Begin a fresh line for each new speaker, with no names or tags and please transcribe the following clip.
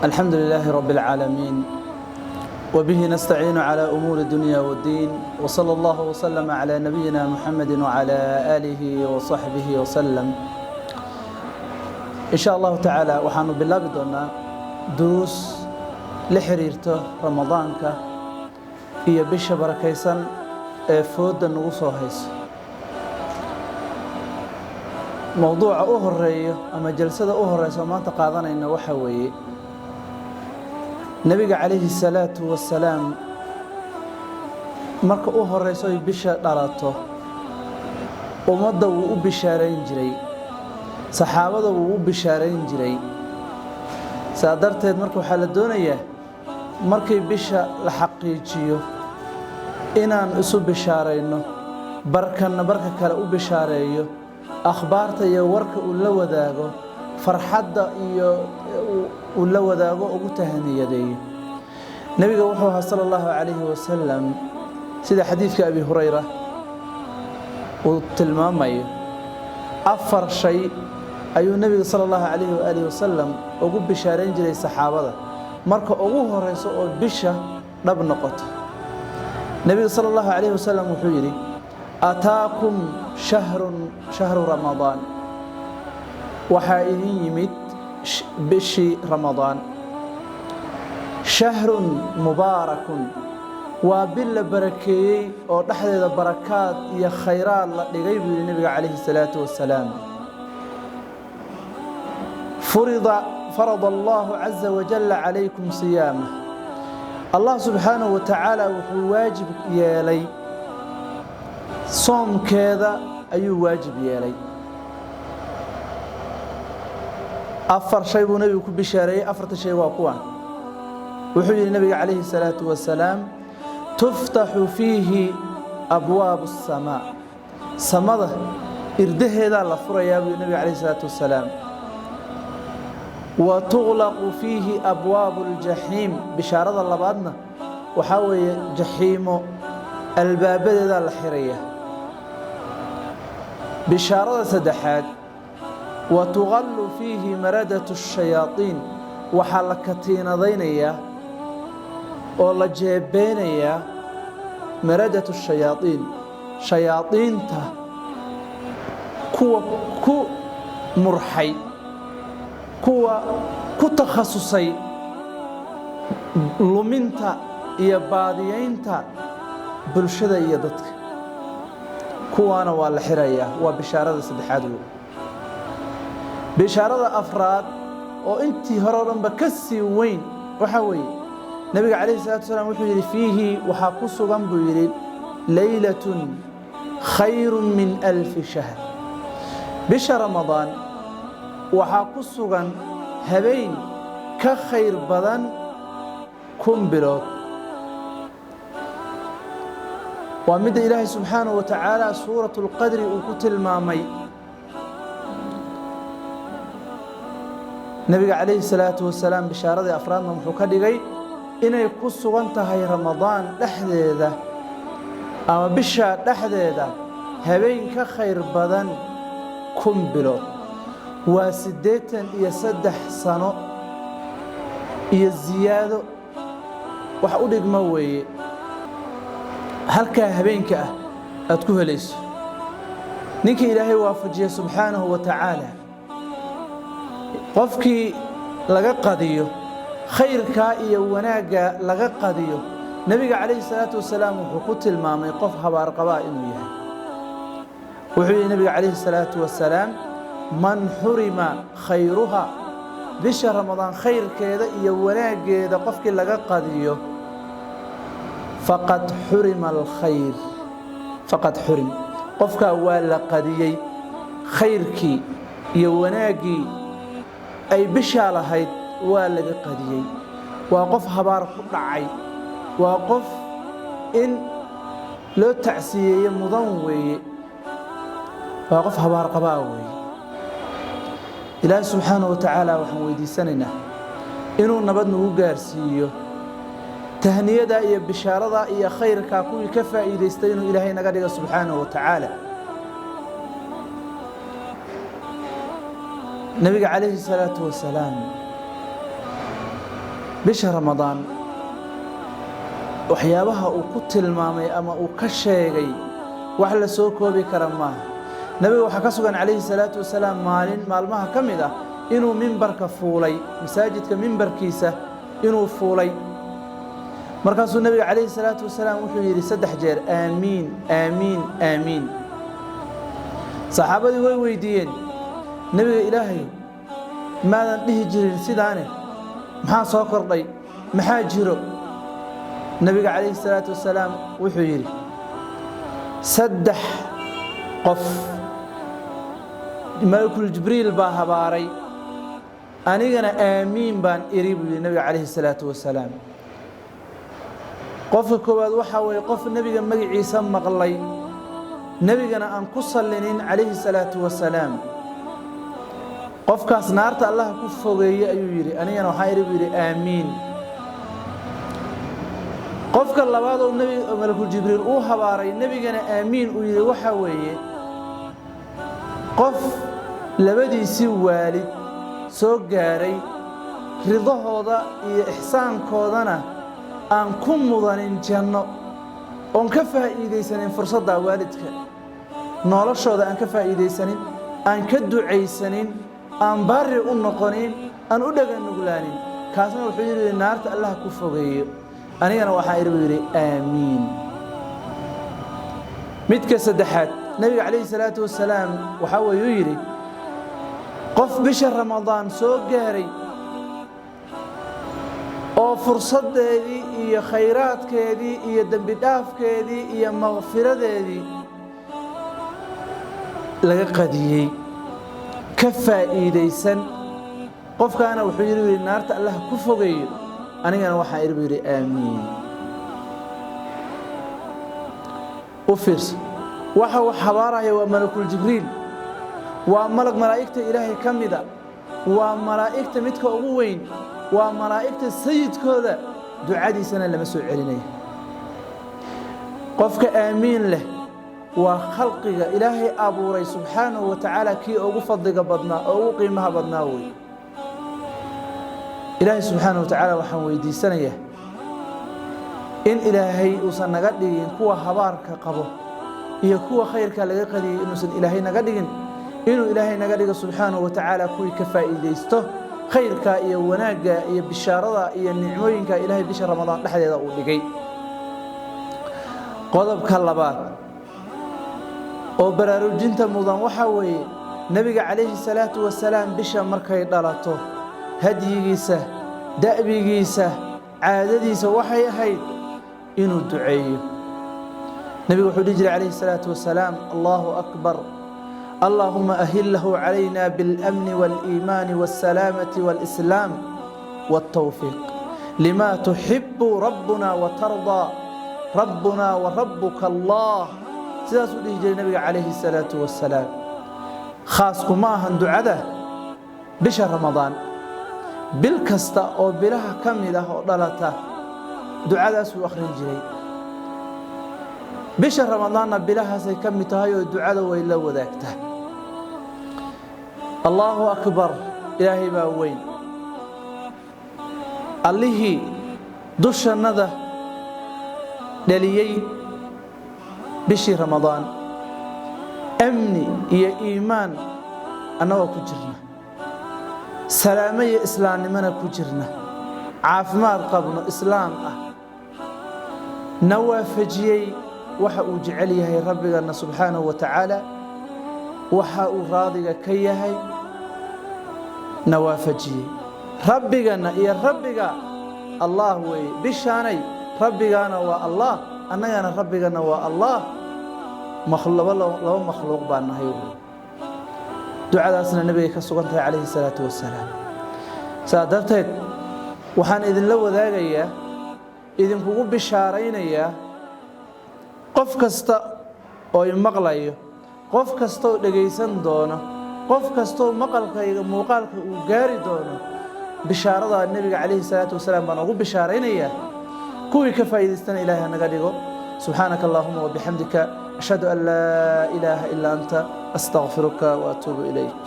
الحمد لله رب العالمين وبه نستعين على أمور الدنيا والدين وصلى الله وسلم على نبينا محمد وعلى آله وصحبه وسلم إن شاء الله تعالى وحانو بالله بدنا دروس لحريرته رمضانك هي بش بركيسا فود النغوص وهيس موضوع أهرية أما جلسة أهرية سوما تقاضنا إنه وحوي نبي عليه الصلاة والسلام مرك أهرية سوي بش دارته ومضوا بشارين جري صحابة وبشارين جري سادرت مرك حال الدنيا مرك بش لحقيقيه inaan isu bishaarayno barkana barka kale u bishaareeyo akhbaarta iyo warka uu la wadaago farxadda iyo uu la wadaago ugu tahaniyadeeyo nabiga wuxuu sallallahu alayhi wasallam sida xadiiska abi hurayra uu tilmaamayo afar shay ayuu nabiga sallallahu alayhi wasallam ugu bishaareyn jiray saxaabada marka ugu horeyso oo bisha dhab noqoto النبي صلى الله عليه وسلم وحيري أتاكم شهر رمضان وحائني يمت بشي رمضان شهر مبارك وبال بركي أو نحن البركات يا خيرات لغيب النبي عليه الصلاة والسلام فرض الله عز وجل عليكم صيامه الله سبحانه وتعالى واجب يالي صوم كذا أي واجب يالي أفر شيء نبي بشاري أفرت شيء واقوان وحي النبي عليه الصلاة والسلام تفتح فيه أبواب السماء سمده إرده هذا لفر يا النبي عليه الصلاة والسلام وتغلق فيه أبواب الجحيم بشارة الله بعدنا وحاول جحيم الباب ذا الحرية بشارة سدحات وتغل فيه مردة الشياطين وحلقتين ضينية ولا جيبينية مردة الشياطين شياطين كو مرحي kuwa ku takhasusay luminta iyo baadiyeynta bulshada iyo dadka kuwaana waa la xirayaa waa bishaarada saddexaad bishaarada afraad oo intii hore dhanba ka sii weyn waxa weeye nabiga kaleey salaatu wasalaam wuxuu yiri fiihi waxa ku sugan buu yiri laylatun khayrun min alf shahr bisha ramadaan waxaa ku sugan habeen ka khayr badan kun bilood waa mid ilaahay subhanahu wa ta'ala suuratul qadri uu ku tilmaamay nabiga kaleey salaatu wasalaam bishaaradii afraadna wuxuu ka dhigay inay ku sugan tahay ramadaan dhaxdeeda ama bisha dhaxdeeda habeen ka khayr badan kun bilood وسديتن يا سدح سنة يا زيادة وحقولك موي هلك هبينك أتكوه ليس نيك إلهي وافجيه سبحانه وتعالى قفكي لغا قضيه خير كائي وناقا لغا قضيه نبي عليه الصلاة والسلام وحقوت المامي قف هبار قبائل وياه وحي النبي عليه الصلاة والسلام من حرم خيرها بشهر رمضان خير كذا يولاق كذا قفك لغا قضيه فقد حرم الخير فقد حرم قفك ولا قضيه خيرك يولاقي أي بشهر هيد ولا قضيه وقف هبار قطعي وقف إن لو تعسيه مضوي وقف هبار قباوي إلهي سبحانه وتعالى وحن ويديساننا إنه نبدنا وقارسيه تهنية إيا بشارة إيا خير كاكوي كفا إذا يستينوا إلهي نقدر سبحانه وتعالى النبي عليه الصلاة والسلام bisha Ramadaan waxyaabaha uu ku tilmaamay ama uu ka sheegay wax la soo koobi kara maaha. nabiga waxa ka sugan calayhi salaatu wasalaam maalmaha kamid ah inuu minbarka fuulay, masaajidka minbarkiisa inuu fuulay. markaasuu nabiga calayhi salaatu wasalaam wuxuu yiri 3 jeer aamiin aamiin aamiin. saxaabadii way weydiiyeen nabiga ilaahay maadan dhihi jirin sidaane, maxaa soo kordhay, maxaa jiro? nabiga calayhi salaatu wasalaam wuxuu yiri 3 qof malakul jibriil baa habaaray, anigana aamiin baan iri buu yiri nabiga calayhi salaatu wasalaam. qofka koowaad waxa way qof nabiga magaciisa maqlay, nabigana aan ku sallinin calayhi salaatu wasalaam, qofkaas naarta Allah ku fogeeyay ayuu yiri, anigana waxaan iri buu yiri aamiin. qofka labaad oo nabiga malakul jibriil uu habaaray, nabigana aamiin uu yiri waxa weeye qof labadiisii waalid soo gaaray ridahooda iyo ihsaankoodana aan ku mudanin janno, oon ka faa'iideysanin fursadda waalidka, noloshooda aan ka faa'iideysanin, aan ka ducaysanin, aan baari u noqonin, aan u dhagan nuglaanin, kaasna wuxuu yiri naarta Allah ku fogeeyo, anigana waxaan iri yiri aamiin. midka saddexaad nabiga calayhi salaatu wasalaam waxa uu yiri qof bisha Ramadaan soo gaaray oo fursadeedii iyo khayraadkeedii iyo dambi dhaafkeedii iyo maghfiradeedii laga qadiyay, ka faa'iideysan, qofkaana wuxuu yiri naarta Allah ku fogeeyo, anigana waxaan iri yiri aamiin. u fiirso waxa uu xabaaraya waa malakul jibriil, waa malag malaa'ikta ilaahay kamida, waa malaa'ikta midka ugu weyn, waa malaa'ikta sayidkooda, ducadiisana lama soo celinay. qofka aamiin leh waa khalqiga ilaahay abuuray subhanahu wa ta'ala kii ugu fadliga badnaa oo ugu qiimaha badnaa way. ilaahay subhanahu wa ta'ala waxaan weydiisanayaa in ilaahay uusan naga dhigin kuwa habaarka qabo iyo kuwa khayrka laga qadiyay, inuusan ilaahay naga dhigin, inuu ilaahay naga dhigo subhanahu wa ta'ala kuwii ka faa'iideysto khayrka iyo wanaaga iyo bishaarada iyo nicmooyinka ilaahay bisha Ramadaan dhexdeeda uu dhigay. qodobka labaad oo baraarujinta mudan waxa weeye nabiga calayhi salaatu wasalaam bisha markay dhalato hadiyigiisa, da'bigiisa, caadadiisa waxay ahayd inuu duceeyo. nabiga wuxuu dhihi jiray calayhi salaatu wasalaam Allahu akbar اللهم أهله علينا بالأمن والإيمان والسلامة والإسلام والتوفيق لما تحب ربنا وترضى ربنا وربك الله. سيداس وديه جاي النبي عليه الصلاة والسلام. خاصكم معها دعاء بشهر رمضان بالكستا أو بلها كاملة ضلته دعاء سو أخرين جاي بشهر رمضان بلها سيكملتها الدعاء وإلا وذاكته. الله أكبر إلهي باوين الله دش النذا دليي بشي رمضان أمني يا إيمان أنا وكجرنا سلامي إسلام من كجرنا عافمات قبل إسلام نوافجي waxa uu jecel yahay rabbigana subhanahu wa ta'ala, waxa uu raadiga ka yahay nawaafajiye rabbigana iyo rabbiga Allah way bishaanay rabbigana waa Allah, annagana rabbigana waa Allah, laba makhluuq baan nahay. ducadaasna nabiga ka sugantahay calayhi salaatu wasalaam. saadarteed waxaan idin la wadaagayaa, idinkugu bishaaraynayaa qof kasta oo maqlayo, qof kasta oo dhageysan doono, qof kasta oo maqalkayga muuqaalka uu gaari doono, bishaarada nabiga calayhi salaatu wasalaam baan ugu bishaaraynaya kuwii ka faa'iideystana ilaahay naga dhigo. subhanaka allahumma wa bihamdika ashhadu an la ilaha illa anta astaghfiruka wa atubu ilayk.